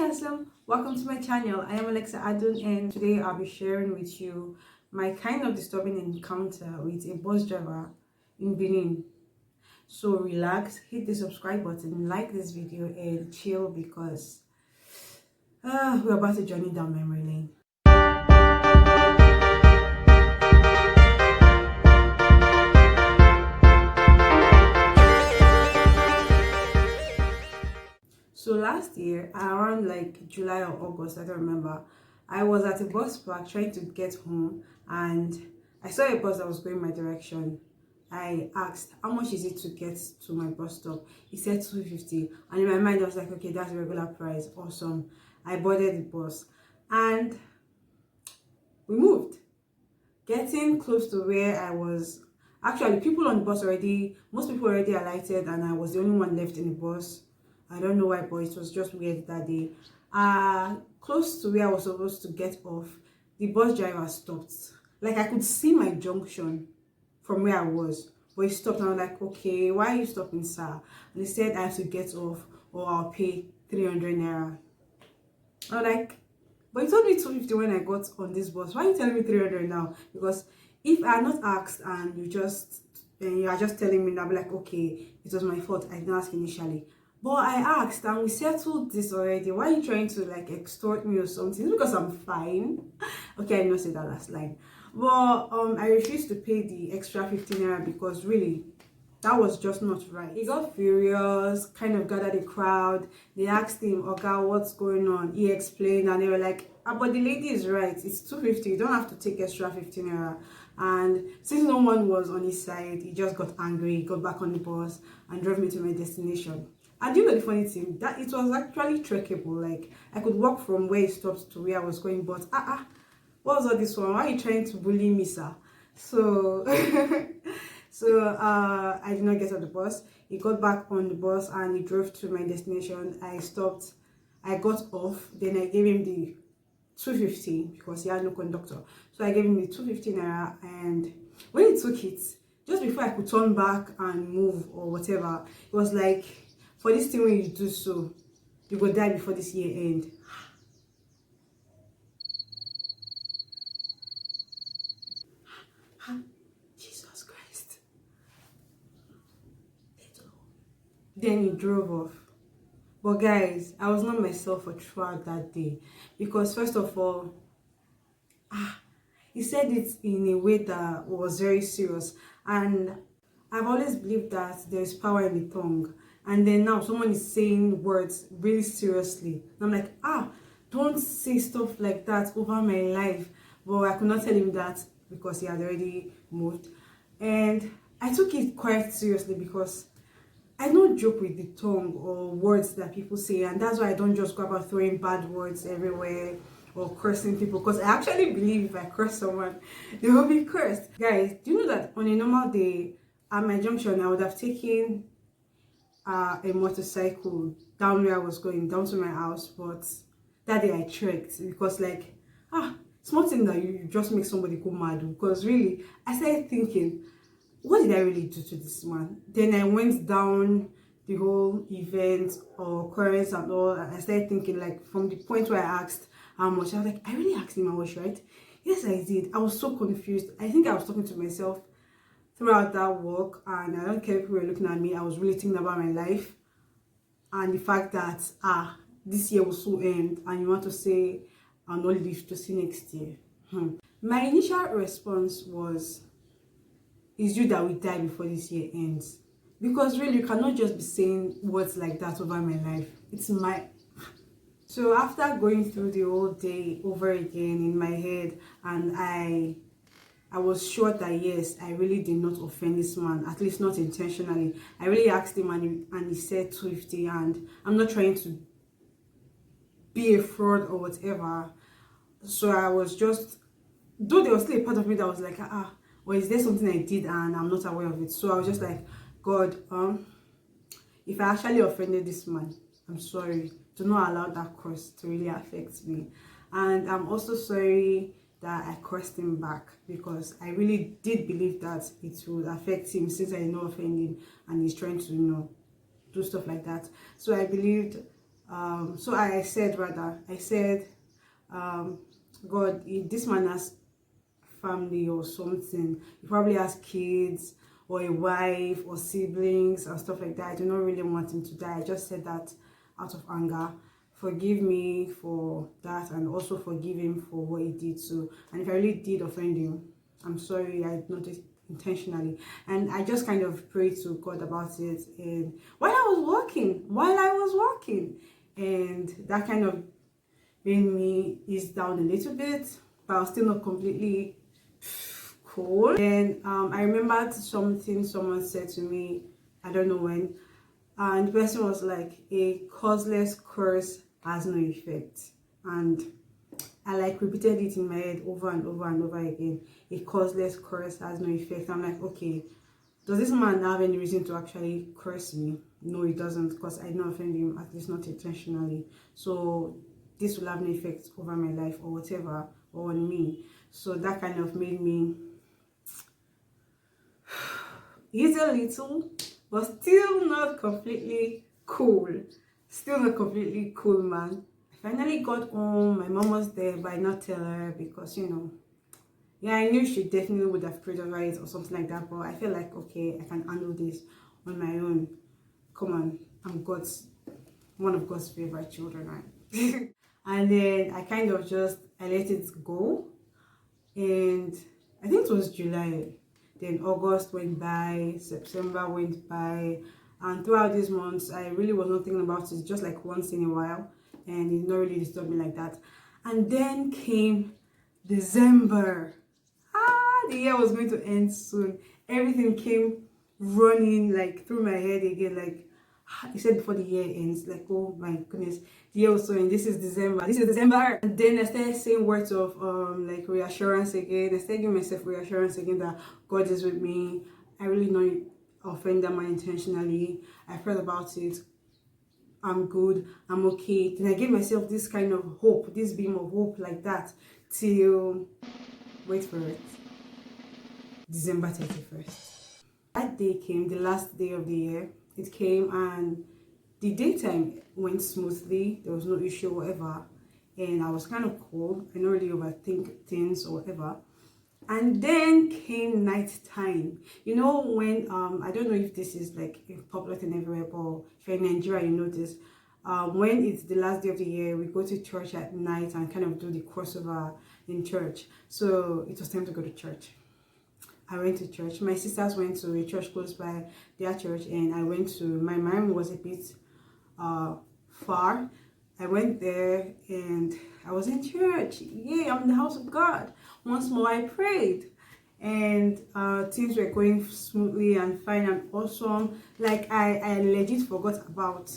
Aslam, welcome to my channel. I am Alexa Adun, and today I'll be sharing with you my kind of disturbing encounter with a bus driver in Benin. So relax, hit the subscribe button, like this video and chill because we're about to journey down memory lane. So last year, around like July or August, I don't remember, I was at a bus park trying to get home and I saw a bus that was going my direction. I asked, how much is it to get to my bus stop? He said 250. And in my mind, I was like, okay, that's the regular price. Awesome. I boarded the bus and we moved. Getting close to where I was, actually, people on the bus already, most people already alighted and I was the only one left in the bus. I don't know why, but it was just weird that day. Close to where I was supposed to get off, the bus driver stopped. Like I could see my junction from where I was, but he stopped and I was like, okay, why are you stopping, sir? And he said I have to get off or I'll pay 300 naira. I was like, but you told me 250 when I got on this bus. Why are you telling me 300 now? Because if I had not asked and you are just telling me, I'll be like, okay, it was my fault. I didn't ask initially. But I asked and we settled this already. Why are you trying to like extort me or something? It's because I'm fine. Okay, I did not say that last line. But I refused to pay the extra 15 naira because really that was just not right. He got furious, kind of gathered a crowd. They asked him, okay, what's going on? He explained and they were like, but the lady is right. It's 250. You don't have to take extra 15 naira. And since no one was on his side, he just got angry, got back on the bus and drove me to my destination. And you know the funny thing, that it was actually trackable. Like I could walk from where he stopped to where I was going, but what was all this one? Why are you trying to bully me, sir? So I did not get on the bus. He got back on the bus and he drove to my destination. I stopped, I got off, then I gave him the 250 because he had no conductor. So I gave him the 250 naira, and when he took it, just before I could turn back and move or whatever, it was like, for this thing when you do so, you go die before this year end. Jesus Christ. Then he drove off. But guys, I was not myself for throughout that day because first of all, he said it in a way that was very serious, and I've always believed that there is power in the tongue. And then now someone is saying words really seriously. And I'm like, don't say stuff like that over my life. But I could not tell him that because he had already moved. And I took it quite seriously because I don't joke with the tongue or words that people say. And that's why I don't just go about throwing bad words everywhere or cursing people. Because I actually believe if I curse someone, they will be cursed. Guys, do you know that on a normal day at my junction, I would have taken a motorcycle down where I was going, down to my house, but that day I trekked because like it's not thing that you just make somebody go mad. Because really I started thinking, what did I really do to this man? Then I went down the whole event or occurrence and all, and I started thinking, like, from the point where I asked how much, I was like, I really asked him how much, right? Yes, I did. I was so confused. I think I was talking to myself throughout that walk, and I don't care if people were looking at me. I was really thinking about my life and the fact that this year will soon end and you want to say I'll not live to see next year. My initial response was, it's you that will die before this year ends, because really you cannot just be saying words like that over my life. It's my so after going through the whole day over again in my head, and I was sure that yes, I really did not offend this man, at least not intentionally. I really asked him and he said 250, and I'm not trying to be a fraud or whatever. So I was just, though there was still a part of me that was like, or is there something I did and I'm not aware of it? So I was just like, God, if I actually offended this man, I'm sorry. Do not allow that curse to really affect me. And I'm also sorry that I cursed him back, because I really did believe that it would affect him since I did not offend him and he's trying to, do stuff like that. So I believed So I said, God, if this man has family or something, he probably has kids or a wife or siblings and stuff like that. I do not really want him to die. I just said that out of anger. Forgive me for that, and also forgive him for what he did. So, and if I really did offend him, I'm sorry. I did not intentionally. And I just kind of prayed to God about it. And while I was walking, and that kind of made me ease down a little bit, but I was still not completely cool. And I remembered something someone said to me, I don't know when, and the person was like, a causeless curse has no effect. And I like repeated it in my head over and over and over again. A causeless curse has no effect. I'm like, okay, does this man have any reason to actually curse me? No, he doesn't, because I don't offend him, at least not intentionally. So this will have no effect over my life or whatever, or on me. So that kind of made me ease a little, but still not completely cool. Still not completely cool, man. I finally got home. My mom was there, but I not tell her because, you know, yeah, I knew she definitely would have prayed over it or something like that, but I feel like, okay, I can handle this on my own. Come on, I'm one of God's favorite children, right? And then I kind of I let it go. And I think it was July. Then August went by, September went by. And throughout these months, I really was not thinking about it, just like once in a while. And it did not really disturb me like that. And then came December. The year was going to end soon. Everything came running like through my head again, like he said before the year ends, like, oh my goodness, the year was so end. This is December. And then I started saying words of like reassurance again. I started giving myself reassurance again that God is with me. I really know offend them unintentionally. I prayed about it. I'm good, I'm okay. Then I gave myself this kind of hope, this beam of hope like that till, wait for it, December 31st. That day came, the last day of the year. It came and the daytime went smoothly. There was no issue or whatever. And I was kind of cool. I don't really overthink things or whatever. And then came night time. You know when, I don't know if this is like a popular thing everywhere, but if you're in Nigeria, you know this. When it's the last day of the year, we go to church at night and kind of do the crossover in church. So it was time to go to church. I went to church. My sisters went to a church close by their church, and I went to, my mom was a bit far. I went there and I was in church. Yay, I'm in the house of God. Once more I prayed, and things were going smoothly and fine and awesome. Like I legit forgot about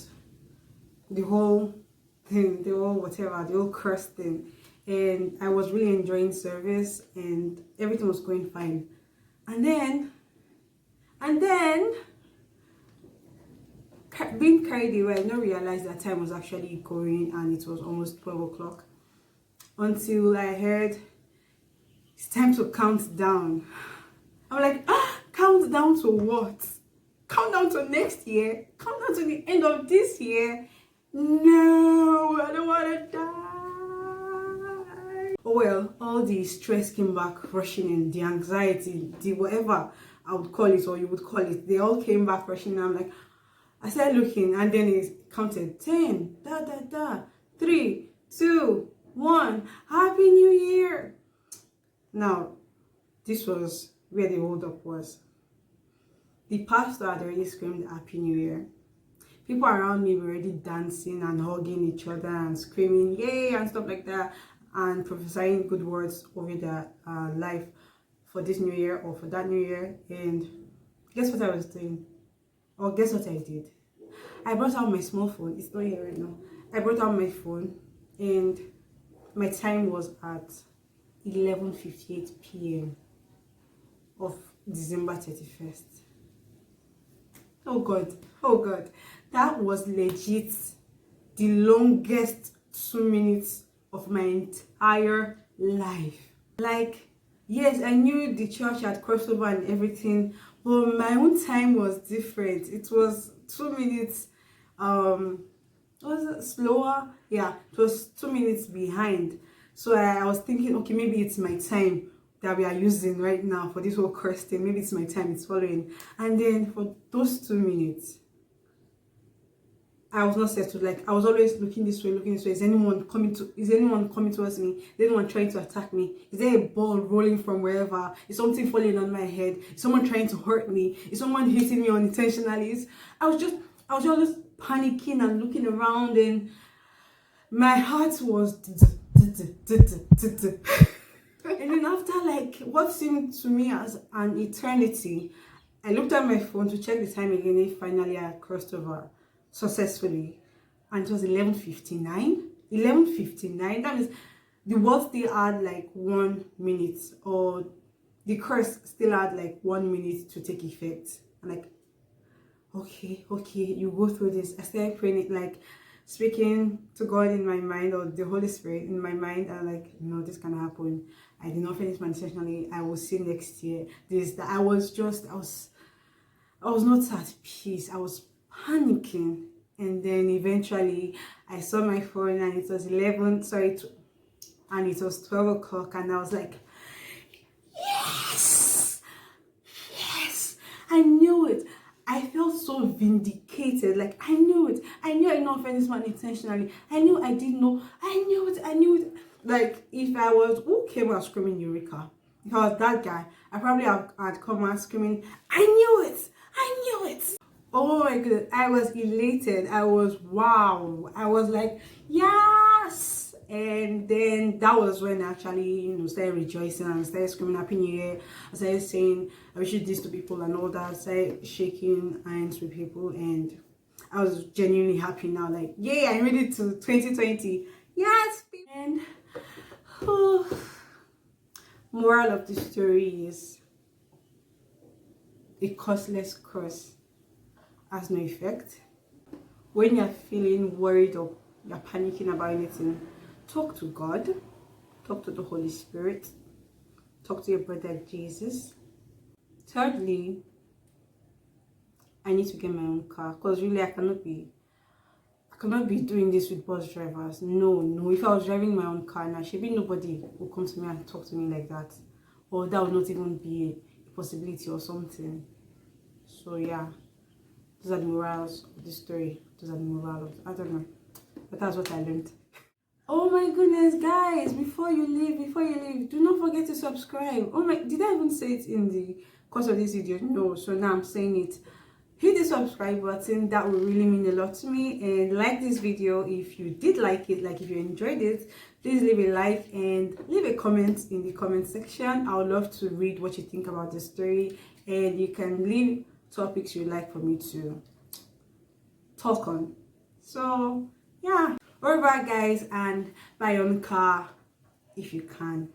the whole thing, the whole curse thing. And I was really enjoying service and everything was going fine. And then being carried away, I did not realize that time was actually going and it was almost 12 o'clock. Until I heard it's time to count down. I'm like, count down to what? Count down to next year? Count down to the end of this year? No, I don't want to die. Oh well, all the stress came back rushing in, the anxiety, the whatever I would call it or you would call it, they all came back rushing in. I'm like, I started looking and then it counted 10, 3, 2, 1, Happy New Year. Now, this was where the hold up was. The pastor had already screamed Happy New Year. People around me were already dancing and hugging each other and screaming yay and stuff like that and prophesying good words over their life for this new year or for that new year. And guess what I was doing? Or guess what I did? I brought out my small phone. It's not here right now. I brought out my phone and my time was at 11:58 p.m. of December 31st. Oh God, that was legit the longest 2 minutes of my entire life. Like, yes, I knew the church had crossed over and everything, but my own time was different. It was 2 minutes Was it slower? Yeah, it was 2 minutes behind. So I was thinking, okay, maybe it's my time that we are using right now for this whole course thing. Maybe it's my time, it's following. And then for those 2 minutes, I was not settled. Like I was always looking this way, looking this way. Is anyone coming towards me? Is anyone trying to attack me? Is there a ball rolling from wherever? Is something falling on my head? Is someone trying to hurt me? Is someone hitting me unintentionally? I was just panicking and looking around, and my heart was and then after like what seemed to me as an eternity, I looked at my phone to check the time again. And finally I crossed over successfully, and it was 11:59. 11:59. That means the word still had like 1 minute, or the curse still had like 1 minute to take effect. I'm like, okay, you go through this. I started praying it, like speaking to God in my mind, or the Holy Spirit in my mind. I'm like, no, this can happen. I did not finish my intentionally. I will see next year. This, that. I was not at peace. I was panicking. And then eventually I saw my phone and it was 11, and it was 12 o'clock, and I was like, yes, yes, I knew it. I felt so vindicated. Like I knew it. I knew I did not offend this man intentionally. I knew I didn't know. I knew it. I knew it. Like if I was, who came out screaming Eureka? If I was that guy, I probably had come out screaming, I knew it. I knew it. Oh my goodness. I was elated. I was wow. I was like, yes. And then that was when I actually, started rejoicing and started screaming Happy New Year. I started saying I wish this to people and all that. I started shaking hands with people, and I was genuinely happy now. Like, yay, I made it to 2020. Yes. And moral of the story is a costless curse has no effect. When you're feeling worried or you're panicking about anything, talk to God, talk to the Holy Spirit, talk to your brother Jesus. Thirdly, I need to get my own car, because really I cannot be doing this with bus drivers. No. If I was driving my own car now, should be nobody will come to me and talk to me like that, or that would not even be a possibility or something. So yeah, those are the morals of the story. Those are the morals. I don't know, but that's what I learned. Oh my goodness, guys! Before you leave, do not forget to subscribe. Oh my, did I even say it in the course of this video? No, so now I'm saying it. Hit the subscribe button. That will really mean a lot to me. And like this video if you did like it, like if you enjoyed it. Please leave a like and leave a comment in the comment section. I would love to read what you think about the story, and you can leave topics you'd like for me to talk on. So yeah, all right guys, and buy your own car if you can.